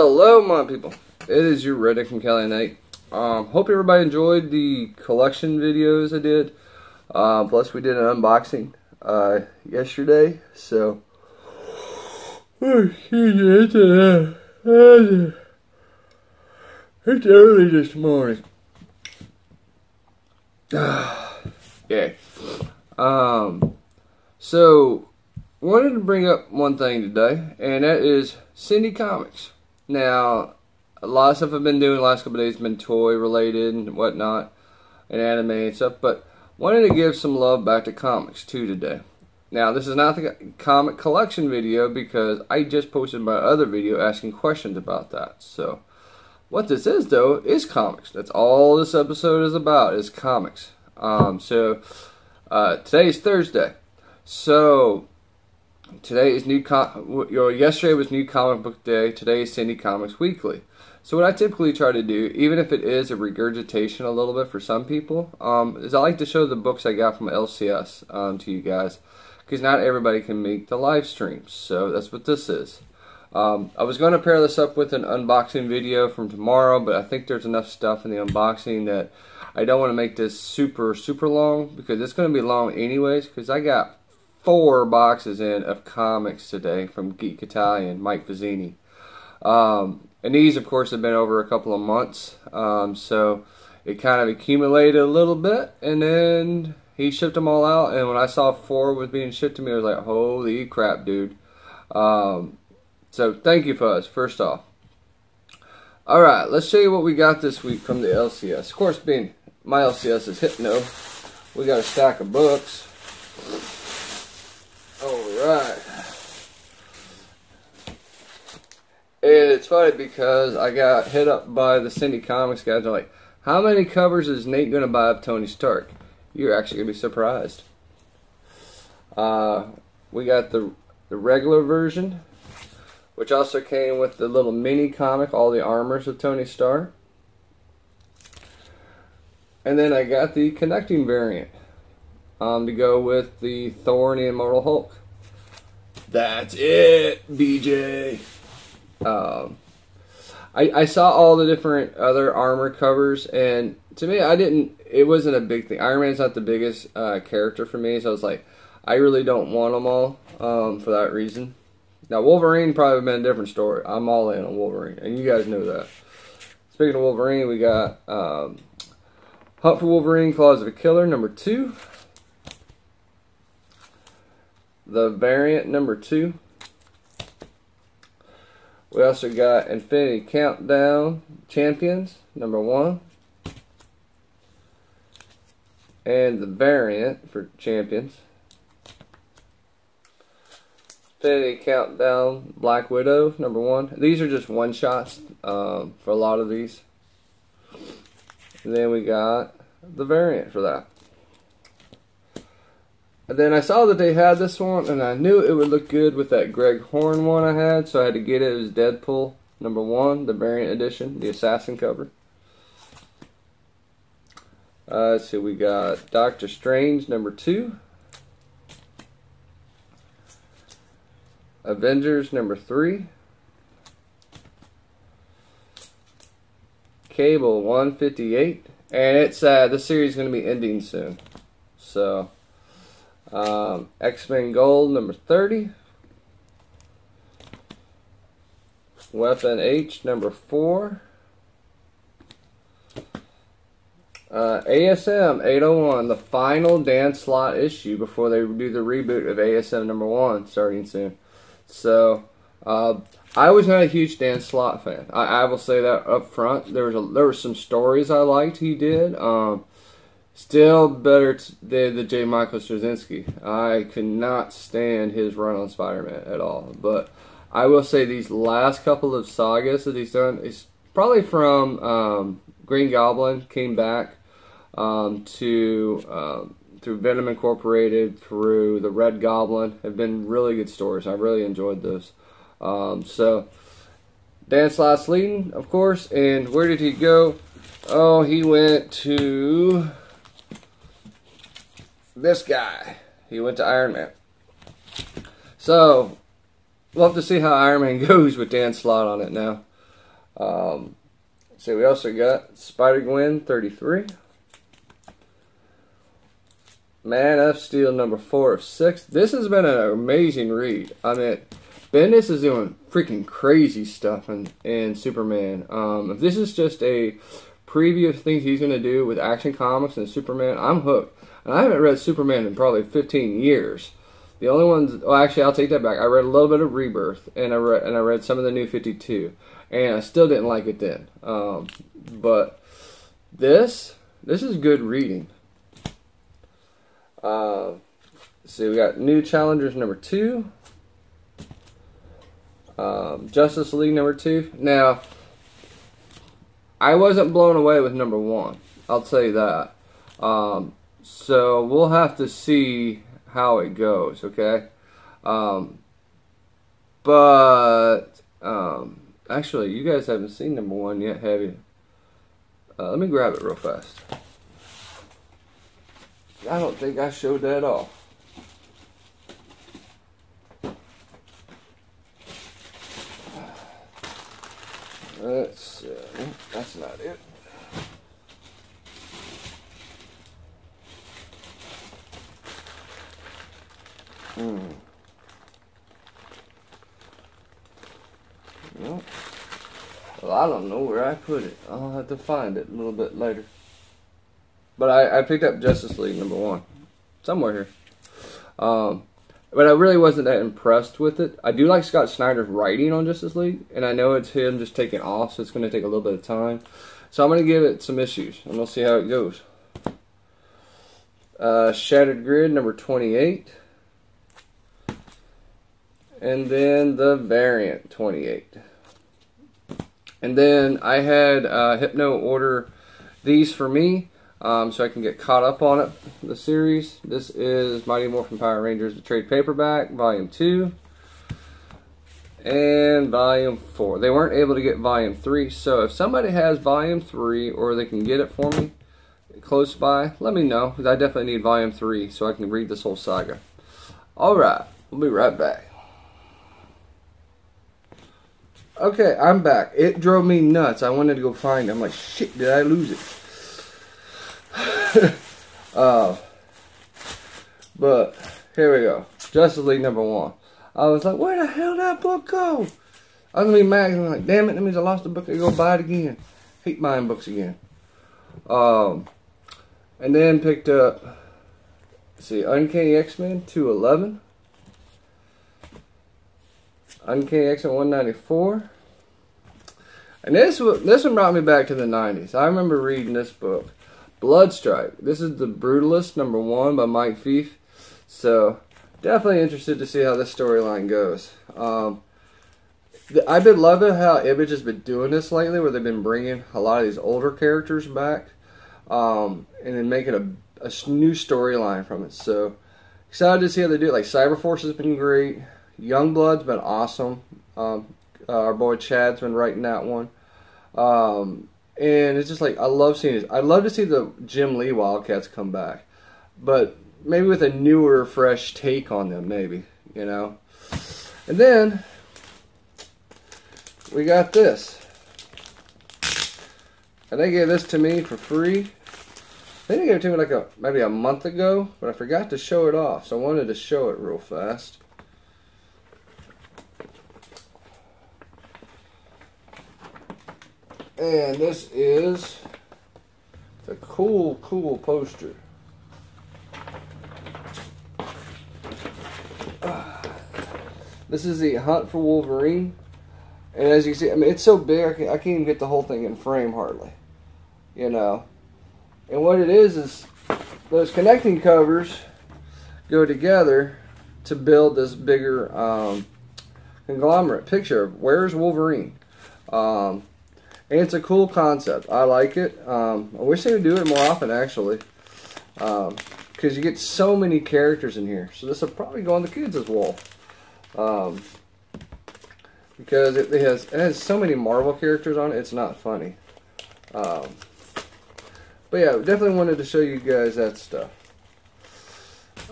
Hello, my people. It is your Redneck from Cali. Hope everybody enjoyed the collection videos I did. Plus, we did an unboxing yesterday. So, it's early this morning. Yeah. So, wanted to bring up one thing today, and that is Cindy Comics. Now, a lot of stuff I've been doing the last couple of days has been toy related and whatnot, and anime and stuff, but wanted to give some love back to comics too today. Now, this is not the comic collection video because I just posted my other video asking questions about that. So, what this is though is comics. That's all this episode is about, is comics. Today is Thursday. So, today is yesterday was New Comic Book Day. Today is Cindy Comics Weekly. So what I typically try to do, even if it is a regurgitation a little bit for some people, is I like to show the books I got from LCS to you guys, because not everybody can make the live streams. So that's what this is. I was going to pair this up with an unboxing video from tomorrow, but I think there's enough stuff in the unboxing that I don't want to make this super long, because it's going to be long anyways, because I got 4 boxes in of comics today from Geektalian Mike Fazzini. And these, of course, have been over a couple of months. So it kind of accumulated a little bit, and then he shipped them all out. And when I saw 4 was being shipped to me, I was like, holy crap, dude. So thank you, Fuzz, first off. Alright, let's show you what we got this week from the LCS. Of course, being my LCS is Hypno, we got a stack of books. Alright. And it's funny because I got hit up by the Cindy Comics guys. They're like, how many covers is Nate going to buy of Tony Stark? You're actually going to be surprised. We got the regular version, which also came with the little mini comic, all the armors of Tony Stark. And then I got the connecting variant to go with the Thor and the Immortal Hulk. That's it, BJ. I saw all the different other armor covers, and to me, it wasn't a big thing. Iron Man's not the biggest character for me, so I was like, I really don't want them all for that reason. Now, Wolverine probably been a different story. I'm all in on Wolverine, and you guys know that. Speaking of Wolverine, we got Puffle Wolverine, Claws of a Killer, number 2. The variant, number 2. We also got Infinity Countdown Champions, number 1. And the variant for Champions. Infinity Countdown Black Widow, number 1. These are just one-shots for a lot of these. And then we got the variant for that. And then I saw that they had this one, and I knew it would look good with that Greg Horn one I had, so I had to get it. It was Deadpool, number 1, the variant edition, the assassin cover. Let's see, we got Doctor Strange, number 2. Avengers, number 3. Cable 158. And it's this series is going to be ending soon. So, X-Men Gold, number 30. Weapon H, number 4. ASM 801, the final Dan Slott issue before they do the reboot of ASM number 1 starting soon. So, I was not a huge Dan Slott fan. I will say that up front. There were some stories I liked he did. Still better than the J. Michael Straczynski. I could not stand his run on Spider-Man at all. But I will say these last couple of sagas that he's done, is probably from Green Goblin, came back through Venom Incorporated, through the Red Goblin, have been really good stories. I really enjoyed those. So, Dan Slott's leading, of course, and where did he go? Oh, he went to this guy. He went to Iron Man. So, we'll have to see how Iron Man goes with Dan Slott on it now. So we also got Spider-Gwen 33. Man of Steel number 4 of 6. This has been an amazing read. I mean, Bendis is doing freaking crazy stuff in Superman. If this is just a preview of things he's going to do with Action Comics and Superman, I'm hooked. And I haven't read Superman in probably 15 years. The only ones, well, actually, I'll take that back. I read a little bit of Rebirth, and I read some of the New 52, and I still didn't like it then. But this is good reading. See, we got New Challengers number 2, Justice League number 2. Now, I wasn't blown away with number 1. I'll tell you that. So we'll have to see how it goes, okay? Actually, you guys haven't seen number 1 yet, have you? Let me grab it real fast. I don't think I showed that off. Let's see. That's not it. Well, I don't know where I put it. I'll have to find it a little bit later. But I picked up Justice League number 1. Somewhere here. But I really wasn't that impressed with it. I do like Scott Snyder's writing on Justice League. And I know it's him just taking off, so it's going to take a little bit of time. So I'm going to give it some issues. And we'll see how it goes. Shattered Grid number 28. And then the Variant 28. And then I had Hypno order these for me. So I can get caught up on it, the series. This is Mighty Morphin Power Rangers, the trade paperback, Volume 2, and Volume 4. They weren't able to get Volume 3, so if somebody has Volume 3, or they can get it for me close by, let me know, because I definitely need Volume 3 so I can read this whole saga. Alright, we'll be right back. Okay, I'm back. It drove me nuts. I wanted to go find it. I'm like, shit, did I lose it? But here we go. Justice League number 1. I was like, where the hell did that book go? I was gonna be mad. I'm like, damn it, that means I lost the book. I go buy it again. Hate buying books again. And then picked up, let's see, Uncanny X-Men 211, Uncanny X-Men 194. And this one brought me back to the 90s. I remember reading this book. Bloodstrike. This is the Brutalist number 1 by Mike Fazzini. So definitely interested to see how this storyline goes. I've been loving how Image has been doing this lately, where they've been bringing a lot of these older characters back, and then making a new storyline from it. So excited to see how they do it. Like Cyberforce has been great. Youngblood's been awesome. Our boy Chad's been writing that one. And it's just like, I love seeing it. I'd love to see the Jim Lee Wildcats come back. But maybe with a newer, fresh take on them, maybe. You know? And then, we got this. And they gave this to me for free. I think they gave it to me like maybe a month ago. But I forgot to show it off. So I wanted to show it real fast. And this is the cool poster. This is the Hunt for Wolverine. And as you can see, I mean, it's so big, I can't even get the whole thing in frame hardly. You know. And what it is those connecting covers go together to build this bigger conglomerate picture of where's Wolverine. And it's a cool concept. I like it. I wish they would do it more often, actually. Because you get so many characters in here. So this will probably go on the kids' wall. Because it has so many Marvel characters on it, it's not funny. But yeah, definitely wanted to show you guys that stuff.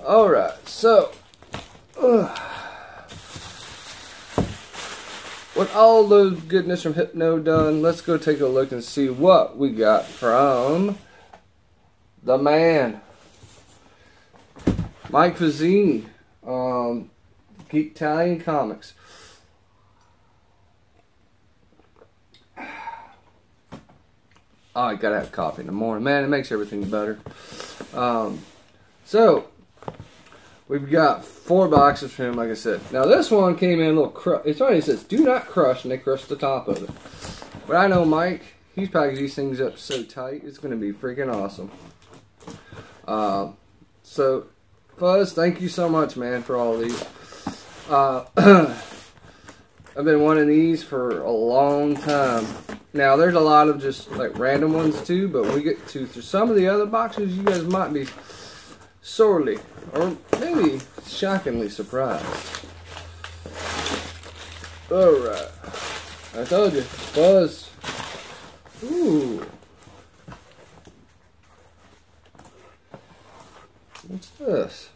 Alright, so... with all the goodness from Hypno done, let's go take a look and see what we got from the man, Mike Fazzini, Geektalian Comics. Oh, I gotta have coffee in the morning. Man, it makes everything better. So, we've got 4 boxes from him, like I said. Now, this one came in a little crushed. It's funny, it says, do not crush, and they crushed the top of it. But I know Mike, he's packaged these things up so tight, it's going to be freaking awesome. So, Fuzz, thank you so much, man, for all these. I've been wanting these for a long time. Now, there's a lot of just like random ones too, but when we get to some of the other boxes, you guys might be sorely or maybe shockingly surprised. Alright. I told you, Buzz. Ooh. What's this?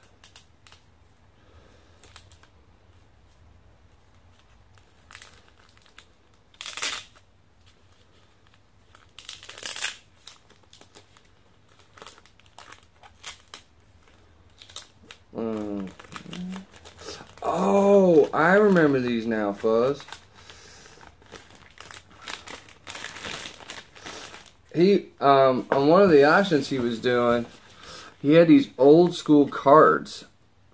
Oh, I remember these now, Fuzz. He, on one of the auctions he was doing, he had these old school cards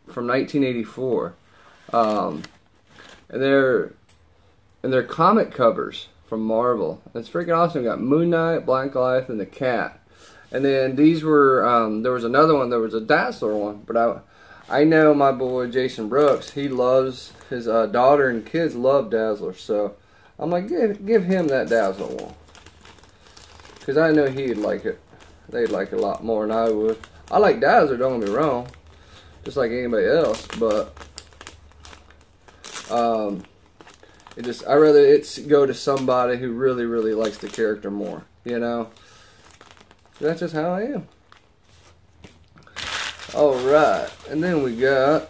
from 1984. And they're comic covers from Marvel. It's freaking awesome. We got Moon Knight, Black Life, and the Cat. And then these were, there was another one, there was a Dazzler one, but I know my boy Jason Brooks, he loves, his daughter and kids love Dazzler, so I'm like, give him that Dazzler one. Because I know he'd like it. They'd like it a lot more than I would. I like Dazzler, don't get me wrong, just like anybody else, but I'd rather it's go to somebody who really, really likes the character more, you know? That's just how I am. Alright, and then we got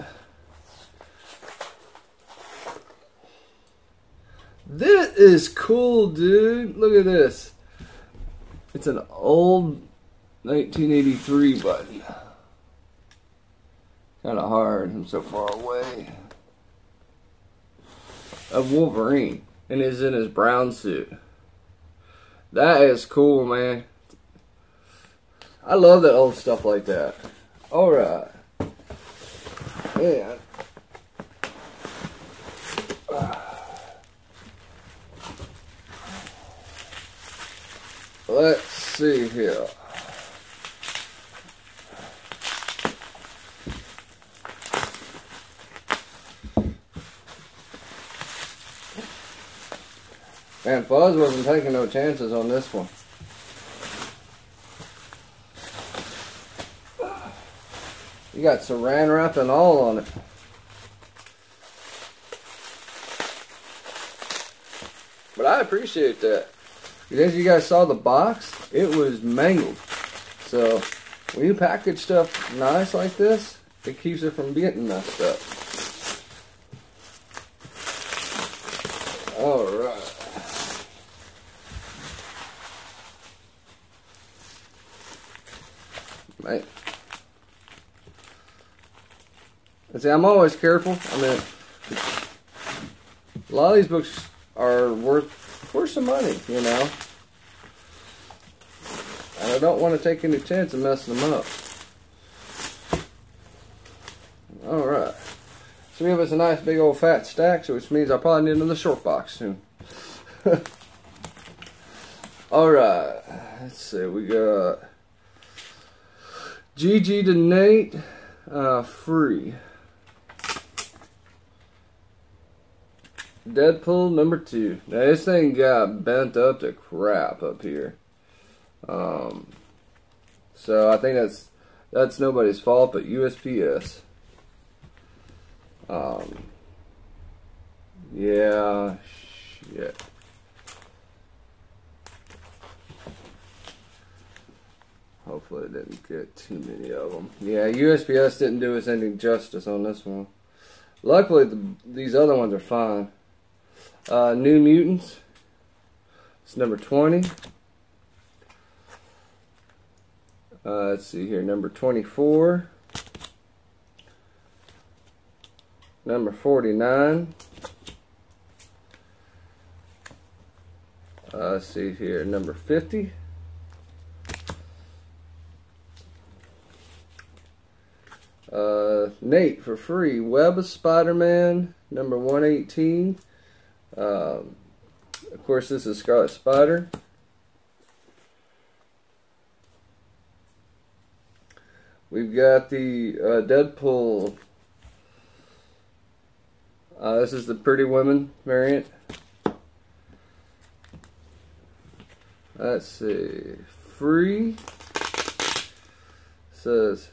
this is cool, dude. Look at this. It's an old 1983 button. Kind of hard, I'm so far away. Of Wolverine, and is in his brown suit. That is cool, man. I love that old stuff like that. Alright. And let's see here. Man, Fuzz wasn't taking no chances on this one. You got saran wrap and all on it. But I appreciate that. Because you guys saw the box, it was mangled. So when you package stuff nice like this, it keeps it from getting messed up. Alright. Right. See, I'm always careful. I mean, a lot of these books are worth some money, you know. And I don't want to take any chance of messing them up. Alright. So we have us a nice big old fat stack, which means I'll probably need another short box soon. Alright. Let's see, we got GG to Nate, free. Deadpool number 2. Now this thing got bent up to crap up here. So I think that's nobody's fault but USPS. Yeah, shit. Hopefully it didn't get too many of them. Yeah, USPS didn't do us any justice on this one. Luckily, these other ones are fine. New Mutants. It's number 20. Let's see here, number 24. Number 49. Let's see here, number 50. Nate for free. Web of Spider-Man, number 118. Of course, this is Scarlet Spider. We've got the Deadpool. This is the Pretty Women variant. Let's see. Free. Says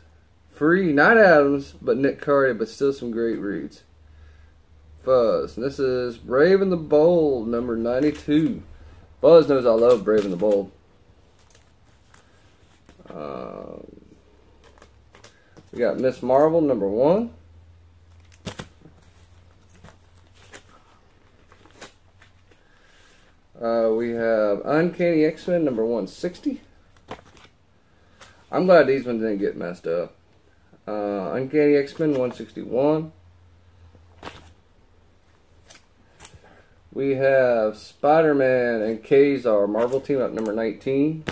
free, not Adams, but Nick Cardy, but still some great reads. Fuzz. And this is Brave and the Bold, number 92. Buzz knows I love Brave and the Bold. We got Miss Marvel, number 1. We have Uncanny X-Men, number 160. I'm glad these ones didn't get messed up. Uncanny X-Men, 161. We have Spider-Man and Kazar, Marvel Team Up, number 19.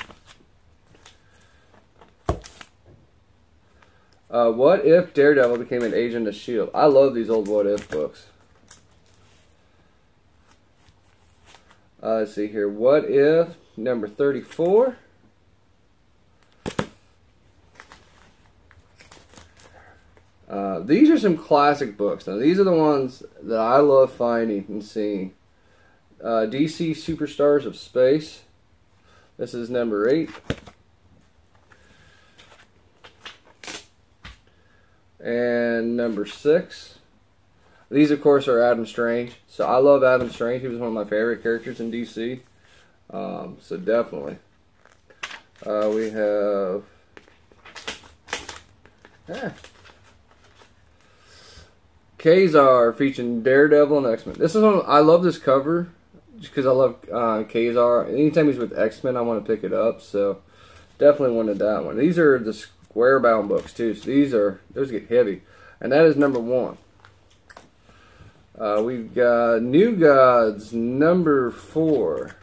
What If Daredevil became an agent of S.H.I.E.L.D.? I love these old What If books. Let's see here. What If, number 34. These are some classic books. Now, these are the ones that I love finding and seeing. DC Superstars of Space. This is number 8. And number 6. These, of course, are Adam Strange. So I love Adam Strange. He was one of my favorite characters in DC. So definitely. We have... Kazar featuring Daredevil and X-Men. This is one, I love this cover just because I love Kazar. Anytime he's with X-Men, I want to pick it up. So definitely wanted that one. These are the square bound books too. So those get heavy, and that is number 1. We've got New Gods, number 4.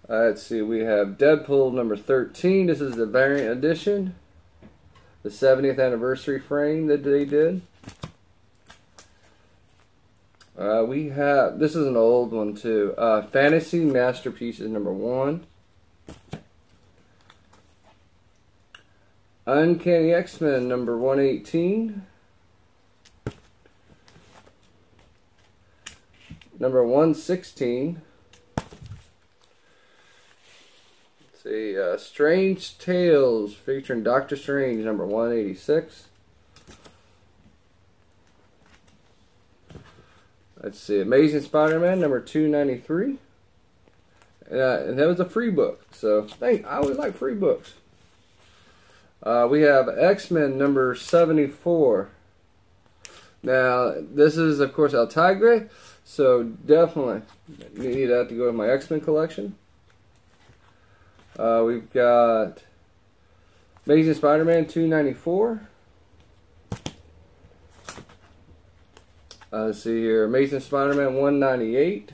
Let's see, we have Deadpool, number 13. This is the variant edition. The 70th anniversary frame that they did. We have, this is an old one too. Fantasy Masterpieces, number 1. Uncanny X-Men, number 118. Number 116. Let's see, Strange Tales featuring Doctor Strange, number 186. Let's see, Amazing Spider-Man, number 293. And that was a free book, so I always like free books. We have X-Men number 74. Now, this is, of course, El Tigre, so definitely need that to go in my X-Men collection. We've got Amazing Spider-Man 294. Let's see here, Amazing Spider-Man 198.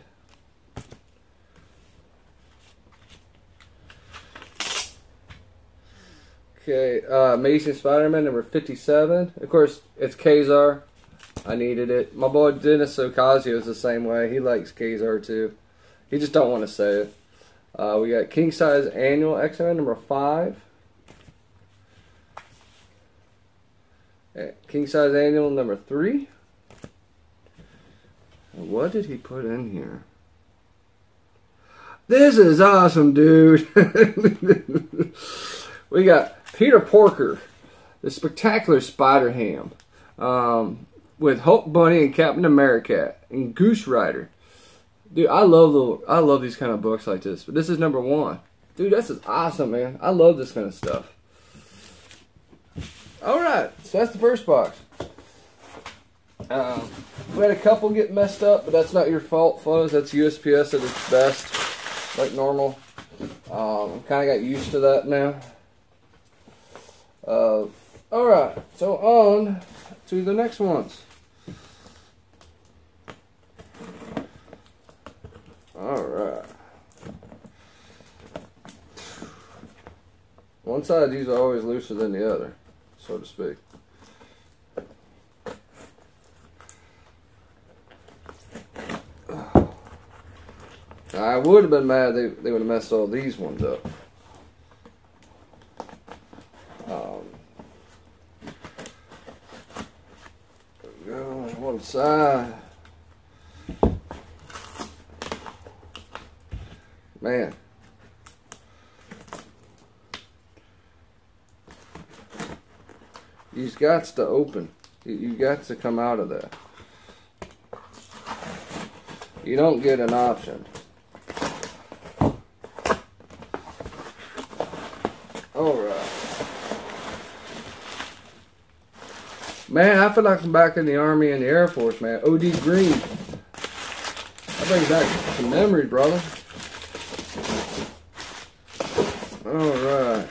Okay, Amazing Spider-Man number 57. Of course, it's Kazar. I needed it. My boy Dennis Ocasio is the same way. He likes Kazar too. He just don't want to say it. We got King Size Annual X-Men number 5. King Size Annual number 3. What did he put in here? This is awesome, dude. We got Peter Porker, the Spectacular Spider-Ham, with Hulk Bunny and Captain America and Goose Rider. Dude, I love these kind of books like this. But this is number 1. Dude, this is awesome, man. I love this kind of stuff. All right, so that's the first box. We had a couple get messed up, but that's not your fault, Fuzz. That's USPS at its best, like normal. Kind of got used to that now. Alright, so on to the next ones. Alright. One side, these are always looser than the other, so to speak. I would have been mad they would have messed all these ones up. One side. Man. You've got to open. You got to come out of that. You don't get an option. Alright. Man, I feel like I'm back in the Army and the Air Force, man. O.D. Green. That brings back some memories, brother. Alright.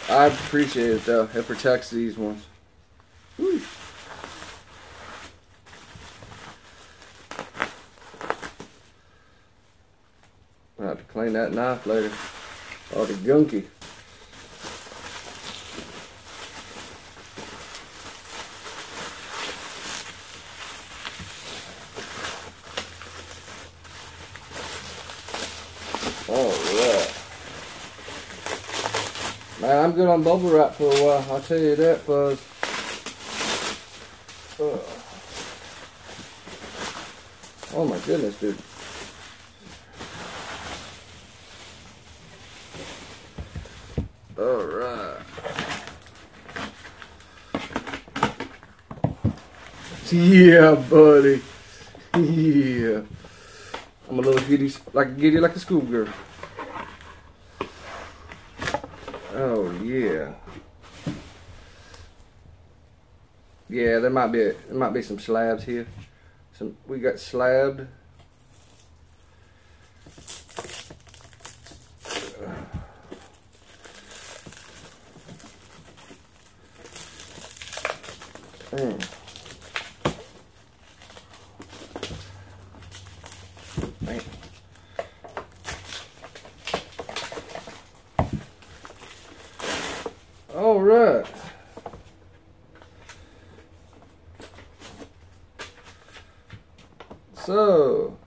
I appreciate it, though. It protects these ones. Woo. I'll have to clean that knife later. All the gunky. Alright. Man, I'm good on bubble wrap for a while. I'll tell you that, Fuzz. Oh my goodness, dude. Alright. Yeah, buddy. Yeah. I'm a little giddy like a schoolgirl. Oh yeah. Yeah, there might be some slabs here. We got slabbed. Man. All right. So,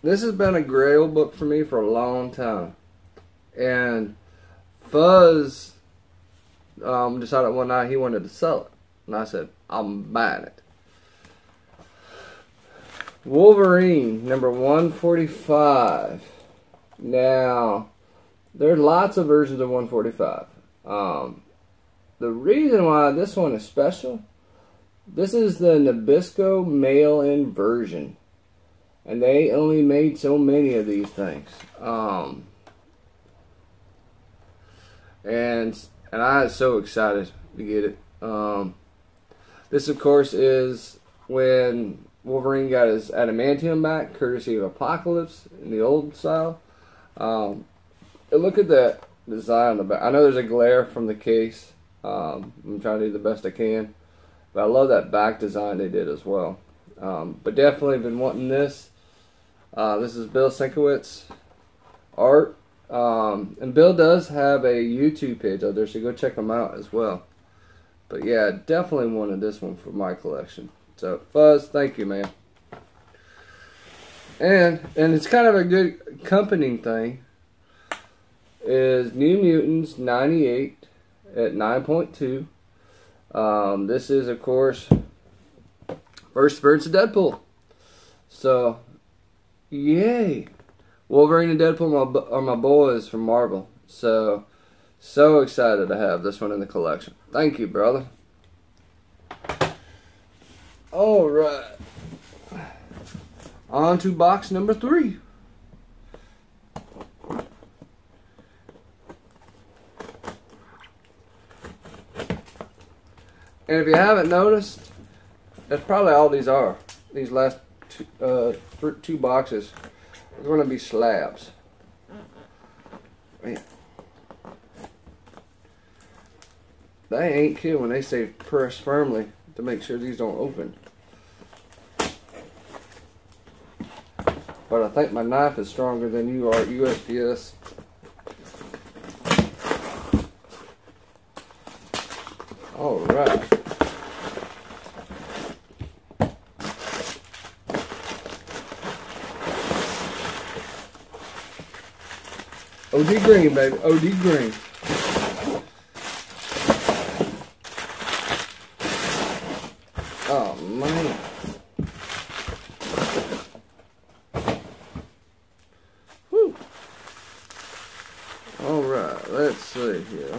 this has been a grail book for me for a long time, and Fuzz decided one night he wanted to sell it, and I said, I'm buying it. Wolverine number 145. Now, there's lots of versions of 145. The reason why this one is special, this is the Nabisco mail-in version, and they only made so many of these things. And I was so excited to get it. This, of course, is when Wolverine got his adamantium back, courtesy of Apocalypse in the old style. Look at that design on the back. I know there's a glare from the case. I'm trying to do the best I can. But I love that back design they did as well. But definitely been wanting this. This is Bill Sienkiewicz art. And Bill does have a YouTube page out there, so go check him out as well. But yeah, definitely wanted this one for my collection. So Fuzz, thank you, man. And it's kind of a good accompanying thing is New Mutants 98 at 9.2. This is, of course, first appearance of Deadpool. So, yay. Wolverine and Deadpool are my boys from Marvel. So excited to have this one in the collection. Thank you, brother. Alright. On to box number 3. And if you haven't noticed, that's probably all these are. These last two boxes are going to be slabs. Man. They ain't kidding when they say press firmly to make sure these don't open. But I think my knife is stronger than you are, USPS. Alright. OD green, baby. OD green. Oh, man. Whew. Alright, let's see here.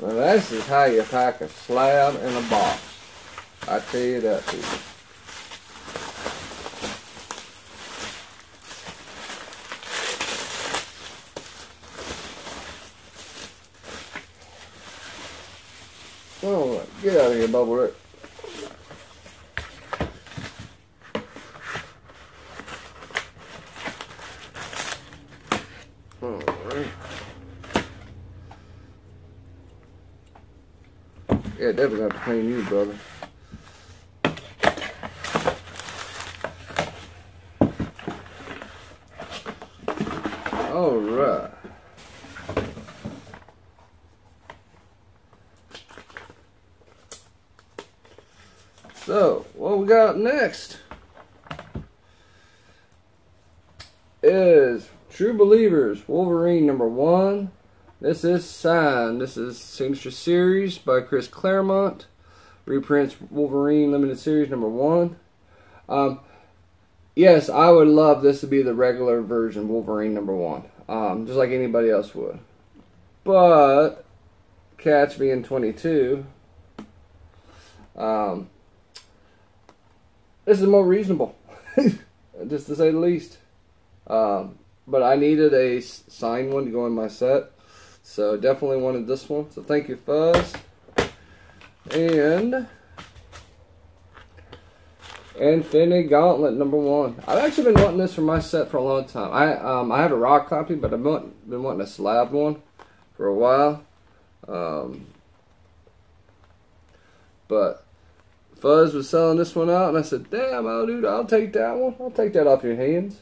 Now this is how you pack a slab in a box. I tell you that, people. All right, get out of here, Bubble Rick. Yeah, definitely have to clean you, brother. All right. So, what we got next is True Believers, Wolverine number 1. This is signed. This is Signature Series by Chris Claremont. Reprints Wolverine Limited Series number 1. Yes, I would love this to be the regular version Wolverine number 1. Just like anybody else would. But, catch me in 22. This is more reasonable. Just to say the least. But I needed a signed one to go in my set. So definitely wanted this one. So thank you, Fuzz. And Infinity Gauntlet number 1. I've actually been wanting this for my set for a long time. I have a rock copy, but I've been wanting a slab one for a while. But Fuzz was selling this one out, and I said, "Damn, dude, I'll take that one. I'll take that off your hands,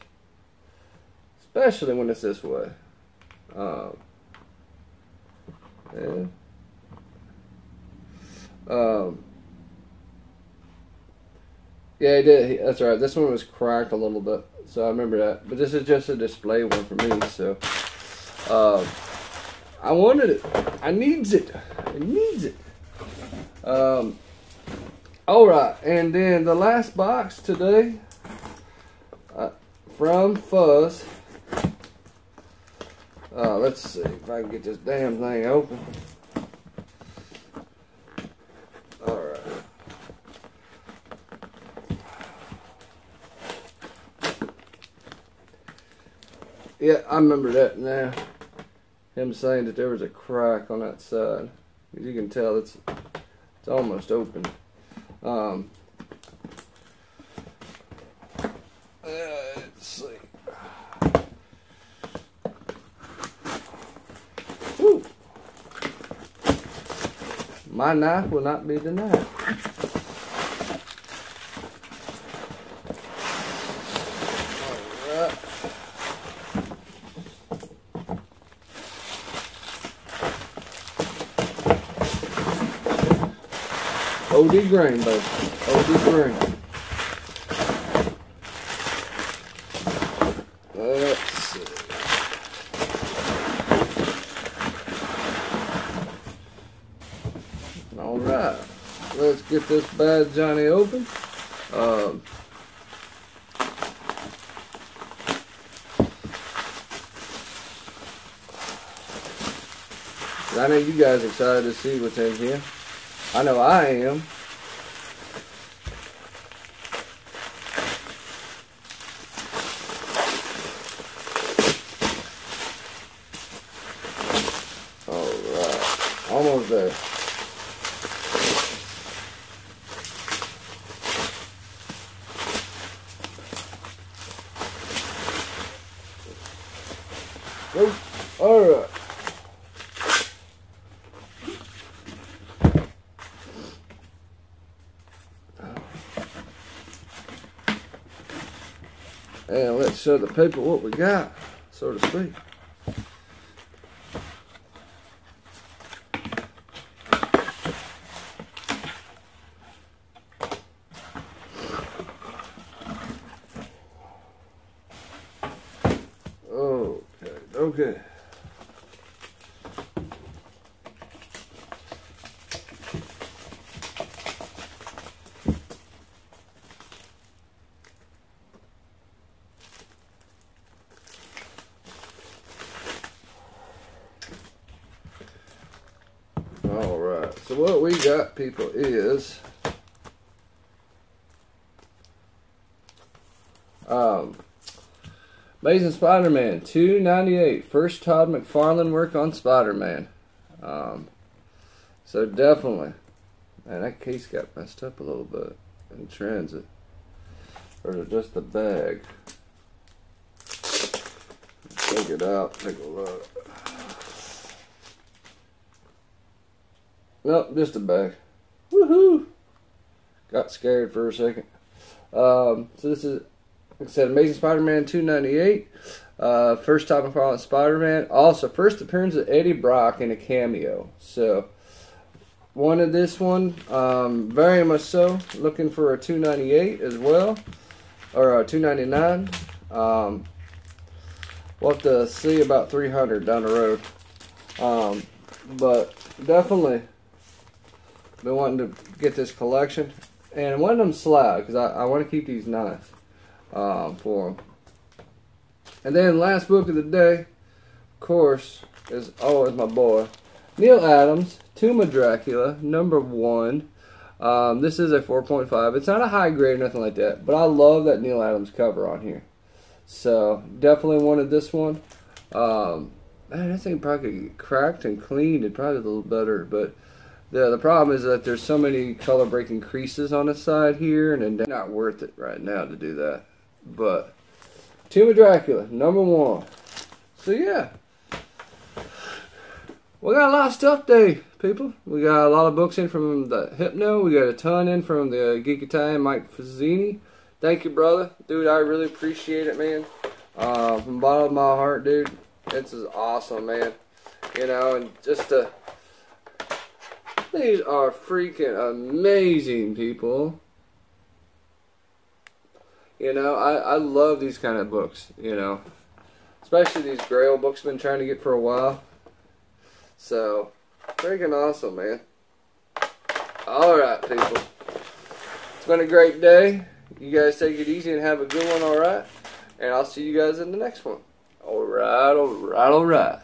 especially when it's this way." Yeah. Yeah, he did. That's right. This one was cracked a little bit, so I remember that. But this is just a display one for me, so I wanted it. I needs it. It needs it. All right, and then the last box today from Fuzz. Let's see if I can get this damn thing open. Alright. Yeah, I remember that now. Him saying that there was a crack on that side. As you can tell, it's almost open. Let's see. Woo. My knife will not be denied. Alright. OD grain, baby. OD grain. Alright, let's get this bad Johnny open. I know you guys are excited to see what's in here. I know I am. Alright, almost there. Alright. And let's show the people what we got, so to speak. Okay. Alright, so what we got, people, is Amazing Spider-Man 298, first Todd McFarlane work on Spider-Man. So definitely, man, that case got messed up a little bit in transit, or just the bag. Take it out, take a look. Nope, just a bag. Woohoo! Got scared for a second. So this is, like I said, Amazing Spider-Man 298. First time McFarlane Spider-Man. Also, first appearance of Eddie Brock in a cameo. So, wanted this one. Very much so. Looking for a 298 as well. Or a 299. We'll have to see about 300 down the road. But definitely been wanting to get this collection. And I wanted them slide because I want to keep these nice for them. And then last book of the day, of course, is always my boy, Neil Adams, Tomb of Dracula, #1. This is a 4.5. It's not a high grade or nothing like that, but I love that Neil Adams cover on here. So, definitely wanted this one. Man, this thing probably could get cracked and cleaned and probably a little better, but the problem is that there's so many color breaking creases on the side here, and it's not worth it right now to do that. But Tomb of Dracula, #1. So yeah, we got a lot of stuff today, people. We got a lot of books in from the Hypno. We got a ton in from the Geektalian Mike Fazzini. Thank you, brother, dude. I really appreciate it, man. From the bottom of my heart, dude. This is awesome, man. You know, and just to. These are freaking amazing, people. You know, I love these kind of books, you know. Especially these Grail books I've been trying to get for a while. So, freaking awesome, man. Alright, people. It's been a great day. You guys take it easy and have a good one, alright? And I'll see you guys in the next one. Alright, alright, alright.